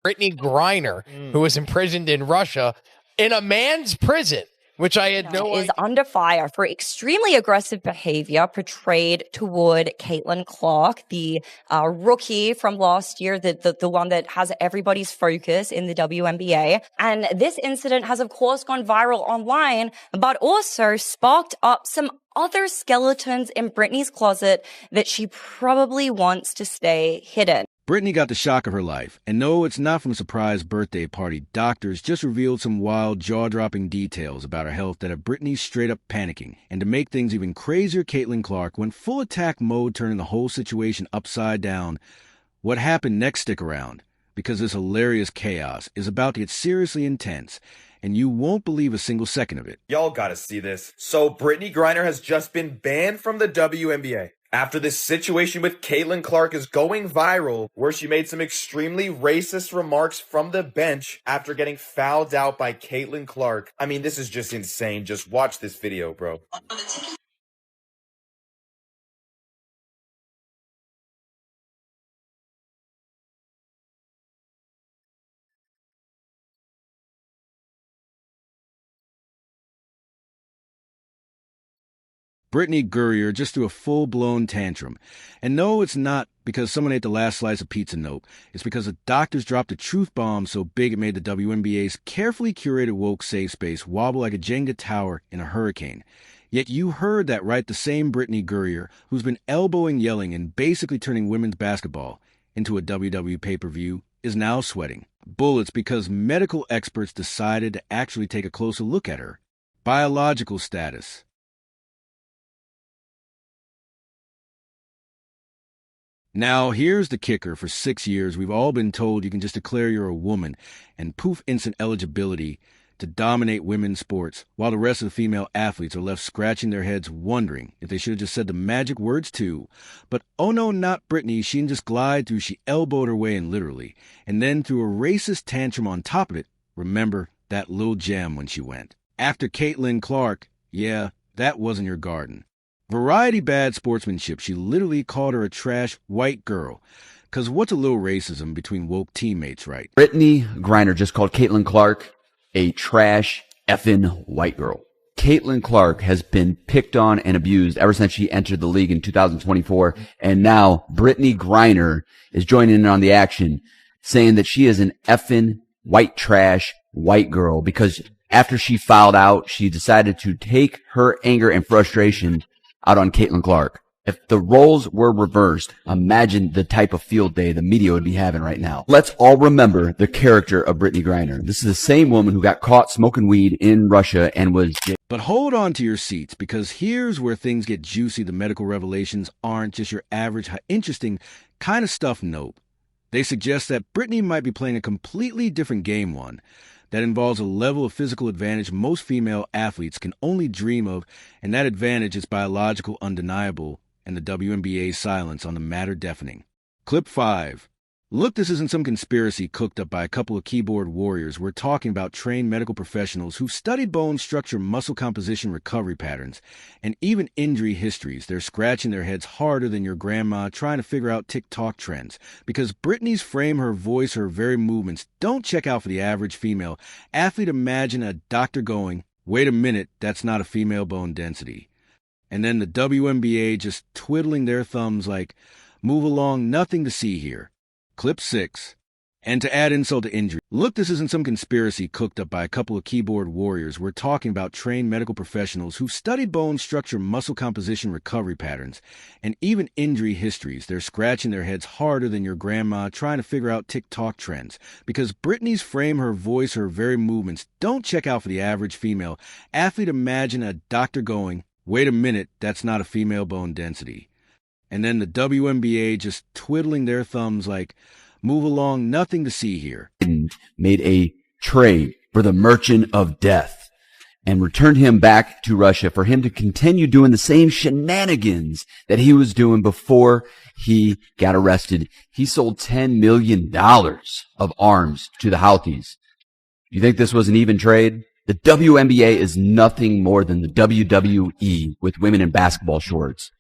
Brittney Griner, who was imprisoned in Russia in a man's prison, which I had no idea. Is under fire for extremely aggressive behavior portrayed toward Caitlin Clark, the rookie from last year, the one that has everybody's focus in the WNBA. And this incident has, of course, gone viral online, but also sparked up some other skeletons in Brittney's closet that she probably wants to stay hidden. Brittney got the shock of her life, and no, it's not from a surprise birthday party. Doctors just revealed some wild, jaw-dropping details about her health that have Brittney straight up panicking. And to make things even crazier, Caitlin Clark went full attack mode, turning the whole situation upside down. What happened next? Stick around, because this hilarious chaos is about to get seriously intense, and you won't believe a single second of it. Y'all gotta see this. So Brittney Griner has just been banned from the WNBA. After this situation with Caitlin Clark is going viral, where she made some extremely racist remarks from the bench after getting fouled out by Caitlin Clark. I mean, this is just insane. Just watch this video, bro. Brittney Griner just threw a full-blown tantrum. And no, it's not because someone ate the last slice of pizza, nope. It's because the doctors dropped a truth bomb so big it made the WNBA's carefully curated woke safe space wobble like a Jenga tower in a hurricane. Yet you heard that right, the same Brittney Griner who's been elbowing, yelling, and basically turning women's basketball into a WWE pay-per-view is now sweating bullets because medical experts decided to actually take a closer look at her biological status. Now, here's the kicker. For 6 years, we've all been told you can just declare you're a woman and poof, instant eligibility to dominate women's sports, while the rest of the female athletes are left scratching their heads wondering if they should have just said the magic words too. But oh no, not Brittney. She didn't just glide through, she elbowed her way in literally, and then threw a racist tantrum on top of it. Remember that little gem when she went after Caitlin Clark? Yeah, that wasn't your garden. Variety bad sportsmanship. She literally called her a trash white girl. Cause what's a little racism between woke teammates, right? Brittney Griner just called Caitlin Clark a trash effing white girl. Caitlin Clark has been picked on and abused ever since she entered the league in 2024. And now Brittney Griner is joining in on the action, saying that she is an effing white trash white girl because after she fouled out, she decided to take her anger and frustration out on Caitlin Clark. If the roles were reversed, imagine the type of field day the media would be having right now. Let's all remember the character of Brittney Griner. This is the same woman who got caught smoking weed in Russia and was... But hold on to your seats, because here's where things get juicy. The medical revelations aren't just your average, interesting kind of stuff, nope. They suggest that Brittney might be playing a completely different game, one that involves a level of physical advantage most female athletes can only dream of, and that advantage is biological, undeniable, and the WNBA's silence on the matter deafening. Clip 5. Look, this isn't some conspiracy cooked up by a couple of keyboard warriors. We're talking about trained medical professionals who've studied bone structure, muscle composition, recovery patterns, and even injury histories. They're scratching their heads harder than your grandma trying to figure out TikTok trends. Because Brittney's frame, her voice, her very movements don't check out for the average female athlete. Imagine a doctor going, wait a minute, that's not a female bone density. And then the WNBA just twiddling their thumbs like, move along, nothing to see here. Clip 6. And to add insult to injury, look, this isn't some conspiracy cooked up by a couple of keyboard warriors. We're talking about trained medical professionals who've studied bone structure, muscle composition, recovery patterns, and even injury histories. They're scratching their heads harder than your grandma trying to figure out TikTok trends. Because Brittney's frame, her voice, her very movements don't check out for the average female athlete. Imagine a doctor going, wait a minute, that's not a female bone density. And then the WNBA just twiddling their thumbs like, move along, nothing to see here. Made a trade for the Merchant of Death and returned him back to Russia for him to continue doing the same shenanigans that he was doing before he got arrested. He sold $10 million of arms to the Houthis. You think this was an even trade? The WNBA is nothing more than the WWE with women in basketball shorts.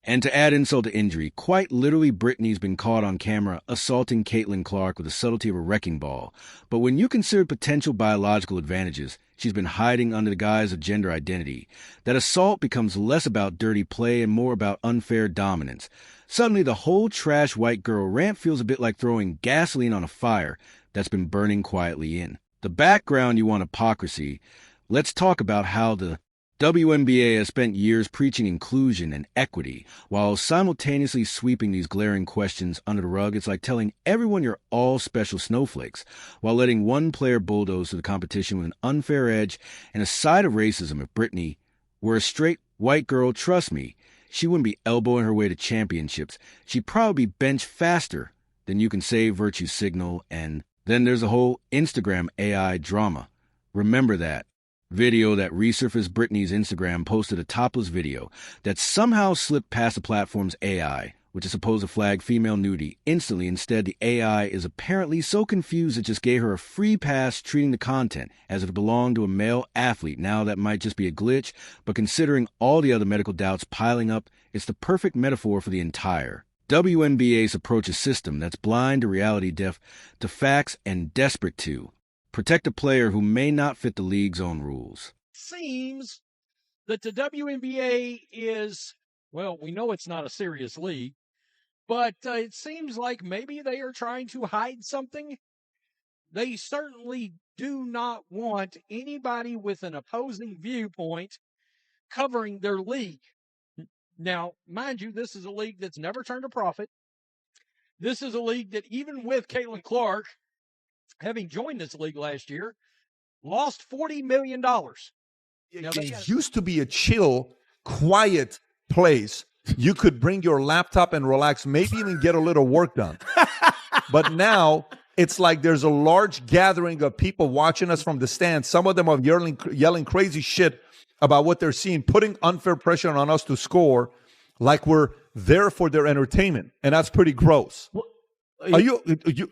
And to add insult to injury, quite literally Brittney's been caught on camera assaulting Caitlin Clark with the subtlety of a wrecking ball. But when you consider potential biological advantages, she's been hiding under the guise of gender identity. That assault becomes less about dirty play and more about unfair dominance. Suddenly, the whole trash white girl rant feels a bit like throwing gasoline on a fire that's been burning quietly in. The background you want hypocrisy. Let's talk about how the WNBA has spent years preaching inclusion and equity, while simultaneously sweeping these glaring questions under the rug. It's like telling everyone you're all special snowflakes, while letting one player bulldoze through the competition with an unfair edge and a side of racism. If Brittney were a straight white girl, trust me, she wouldn't be elbowing her way to championships. She'd probably be benched faster than you can say virtue signal. And then there's the whole Instagram AI drama. Remember that video that resurfaced. Brittney's Instagram posted a topless video that somehow slipped past the platform's AI, which is supposed to flag female nudity instantly. Instead, the AI is apparently so confused it just gave her a free pass, treating the content as if it belonged to a male athlete. Now that might just be a glitch, but considering all the other medical doubts piling up, it's the perfect metaphor for the entire WNBA's approach a system that's blind to reality, deaf to facts, and desperate to protect a player who may not fit the league's own rules. Seems that the WNBA is, well, we know it's not a serious league, but it seems like maybe they are trying to hide something. They certainly do not want anybody with an opposing viewpoint covering their league. Now, mind you, this is a league that's never turned a profit. This is a league that, even with Caitlin Clark having joined this league last year, lost $40 million. It used to be a chill, quiet place. You could bring your laptop and relax, maybe even get a little work done. But now it's like there's a large gathering of people watching us from the stands. Some of them are yelling crazy shit about what they're seeing, putting unfair pressure on us to score like we're there for their entertainment. And that's pretty gross. Well, you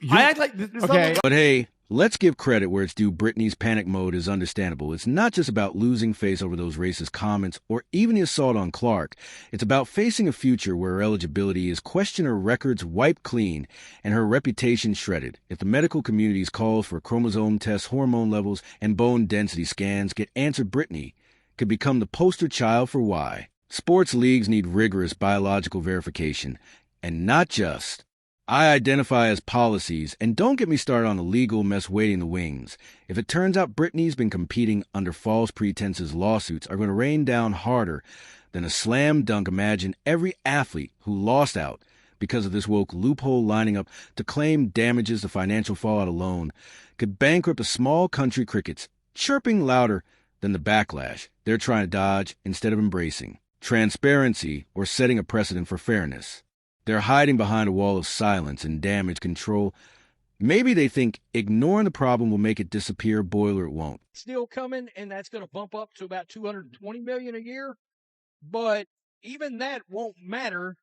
I act like this Okay. But hey, let's give credit where it's due. Brittney's panic mode is understandable. It's not just about losing face over those racist comments or even the assault on Clark. It's about facing a future where her eligibility is questioned, her records wiped clean, and her reputation shredded. If the medical community's calls for chromosome tests, hormone levels, and bone density scans get answered, Brittney could become the poster child for why sports leagues need rigorous biological verification, and not just I identify as policies. And don't get me started on the legal mess waiting in the wings. If it turns out Brittney's been competing under false pretenses, lawsuits are going to rain down harder than a slam dunk. Imagine every athlete who lost out because of this woke loophole lining up to claim damages. The financial fallout alone could bankrupt a small country crickets, chirping louder than the backlash they're trying to dodge instead of embracing transparency or setting a precedent for fairness. They're hiding behind a wall of silence and damage control. Maybe they think ignoring the problem will make it disappear. Boiler, it won't. Still coming, and that's going to bump up to about $220 million a year. But even that won't matter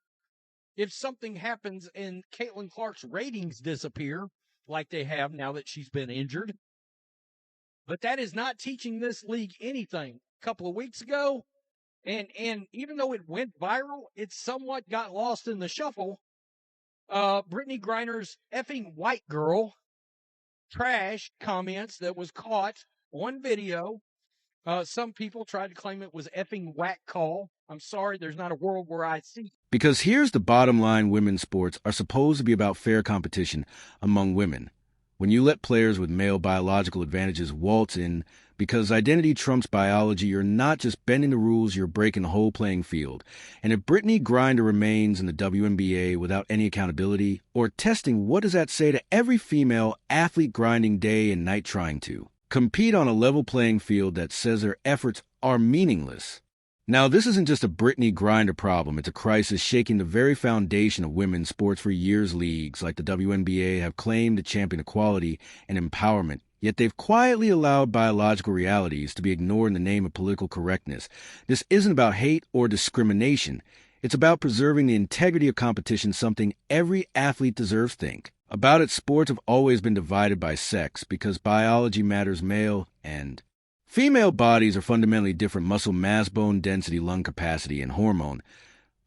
if something happens and Caitlin Clark's ratings disappear, like they have now that she's been injured. But that is not teaching this league anything. A couple of weeks ago, and even though it went viral, it somewhat got lost in the shuffle. Brittney Griner's effing white girl trash comments that was caught on video. Some people tried to claim it was effing whack call. I'm sorry, there's not a world where I see. Because here's the bottom line. Women's sports are supposed to be about fair competition among women. When you let players with male biological advantages waltz in because identity trumps biology, you're not just bending the rules, you're breaking the whole playing field. And if Brittney Griner remains in the WNBA without any accountability or testing, what does that say to every female athlete grinding day and night trying to compete on a level playing field that says their efforts are meaningless? Now, this isn't just a Brittney Griner problem. It's a crisis shaking the very foundation of women's sports. For years, leagues like the WNBA have claimed to champion equality and empowerment, yet they've quietly allowed biological realities to be ignored in the name of political correctness. This isn't about hate or discrimination. It's about preserving the integrity of competition, something every athlete deserves. Think about it. Sports have always been divided by sex because biology matters. Male and female bodies are fundamentally different. Muscle mass, bone density, lung capacity, and hormone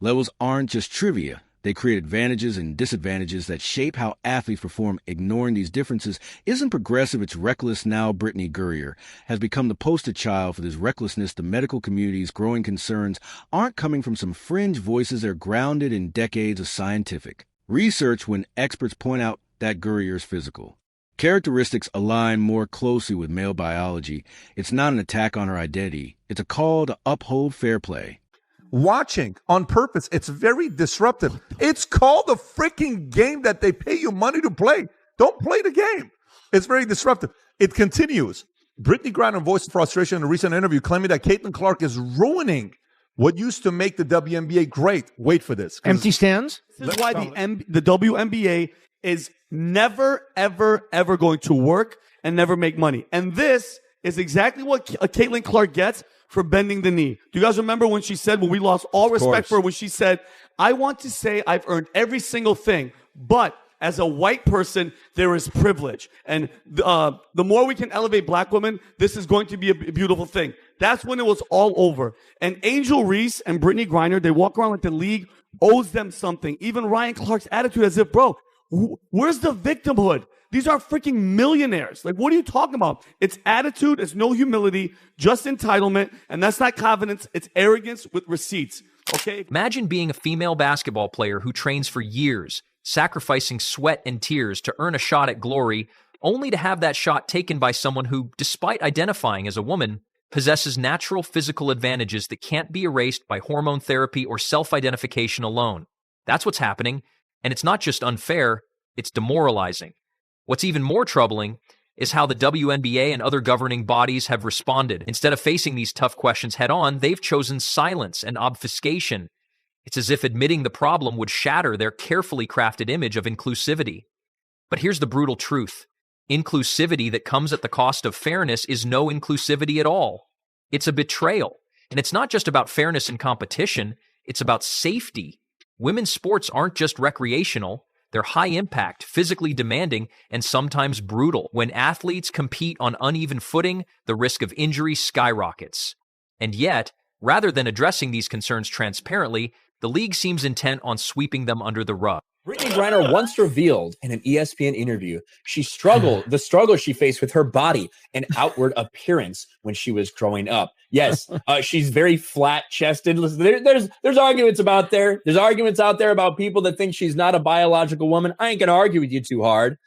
Levels aren't just trivia. They create advantages and disadvantages that shape how athletes perform. Ignoring these differences isn't progressive, it's reckless. Now Brittney Griner has become the poster child for this recklessness. The medical community's growing concerns aren't coming from some fringe voices. They're grounded in decades of scientific research. When experts point out that Griner's physical characteristics align more closely with male biology, it's not an attack on her identity. It's a call to uphold fair play. Watching on purpose, it's very disruptive. It's called the freaking game that they pay you money to play. Don't play the game. It's very disruptive. It continues. Brittney Griner voiced frustration in a recent interview, claiming that Caitlin Clark is ruining what used to make the WNBA great. Wait for this. Empty stands? This is why the WNBA is never, ever, ever going to work and never make money. And this is exactly what Caitlin Clark gets for bending the knee. Do you guys remember when she said, when we lost all respect for her, when she said, I want to say I've earned every single thing, but as a white person, there is privilege. And the more we can elevate black women, this is going to be a beautiful thing. That's when it was all over. And Angel Reese and Brittney Griner, they walk around like the league owes them something. Even Ryan Clark's attitude as if, bro, where's the victimhood? These are freaking millionaires. Like, what are you talking about? It's attitude, it's no humility, just entitlement, and that's not confidence, it's arrogance with receipts, okay? Imagine being a female basketball player who trains for years, sacrificing sweat and tears to earn a shot at glory, only to have that shot taken by someone who, despite identifying as a woman, possesses natural physical advantages that can't be erased by hormone therapy or self-identification alone. That's what's happening, and it's not just unfair, it's demoralizing. What's even more troubling is how the WNBA and other governing bodies have responded. Instead of facing these tough questions head-on, they've chosen silence and obfuscation. It's as if admitting the problem would shatter their carefully crafted image of inclusivity. But here's the brutal truth. Inclusivity that comes at the cost of fairness is no inclusivity at all. It's a betrayal. And it's not just about fairness in competition, it's about safety. Women's sports aren't just recreational. They're high impact, physically demanding, and sometimes brutal. When athletes compete on uneven footing, the risk of injury skyrockets. And yet, rather than addressing these concerns transparently, the league seems intent on sweeping them under the rug. Brittney Griner once revealed in an ESPN interview the struggle she faced with her body and outward appearance when she was growing up. Yes, she's very flat-chested. Listen, there's arguments out there. There's arguments out there about people that think she's not a biological woman. I ain't gonna argue with you too hard.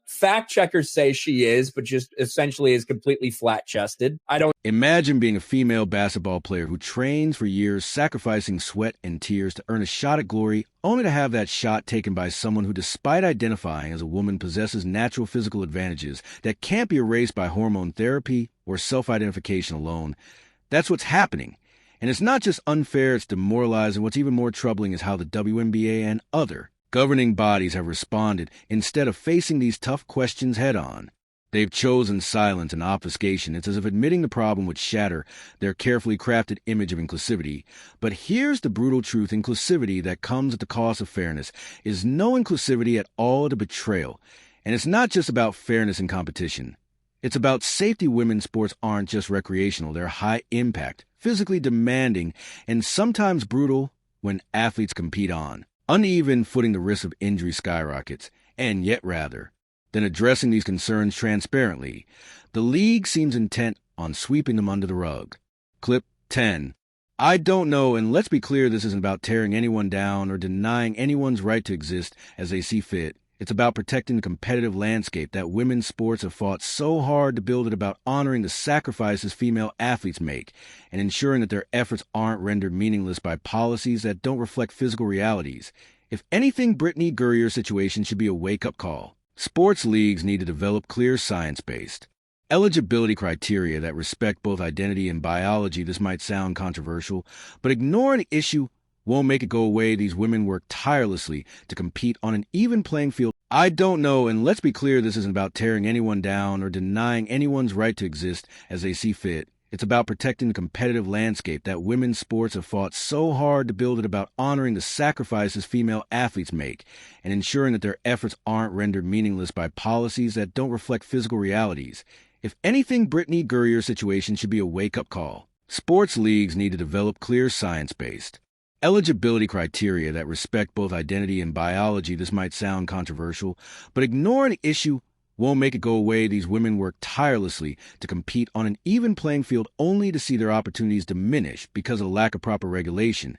Fact checkers say she is, but just essentially is completely flat-chested. Imagine being a female basketball player who trains for years, sacrificing sweat and tears to earn a shot at glory, only to have that shot taken by someone who, despite identifying as a woman, possesses natural physical advantages that can't be erased by hormone therapy or self-identification alone. That's what's happening. And it's not just unfair, it's demoralizing. What's even more troubling is how the WNBA and other governing bodies have responded. Instead of facing these tough questions head-on, they've chosen silence and obfuscation. It's as if admitting the problem would shatter their carefully crafted image of inclusivity. But here's the brutal truth. Inclusivity that comes at the cost of fairness is no inclusivity at all, a betrayal. And it's not just about fairness in competition. It's about safety. Women's sports aren't just recreational. They're high impact, physically demanding, and sometimes brutal when athletes compete on uneven footing. The risk of injury skyrockets. And yet, rather than addressing these concerns transparently, the league seems intent on sweeping them under the rug. Clip 10. I don't know, and let's be clear, this isn't about tearing anyone down or denying anyone's right to exist as they see fit. It's about protecting the competitive landscape that women's sports have fought so hard to build. It about honoring the sacrifices female athletes make and ensuring that their efforts aren't rendered meaningless by policies that don't reflect physical realities. If anything, Brittney Griner's situation should be a wake-up call. Sports leagues need to develop clear science-based eligibility criteria that respect both identity and biology. This might sound controversial, but ignoring the issue won't make it go away. These women work tirelessly to compete on an even playing field. I don't know, and let's be clear, this isn't about tearing anyone down or denying anyone's right to exist as they see fit. It's about protecting the competitive landscape that women's sports have fought so hard to build. It about honoring the sacrifices female athletes make and ensuring that their efforts aren't rendered meaningless by policies that don't reflect physical realities. If anything, Brittney Griner's situation should be a wake-up call. Sports leagues need to develop clear science-based eligibility criteria that respect both identity and biology, this might sound controversial, but ignoring the issue won't make it go away. These women work tirelessly to compete on an even playing field only to see their opportunities diminish because of lack of proper regulation.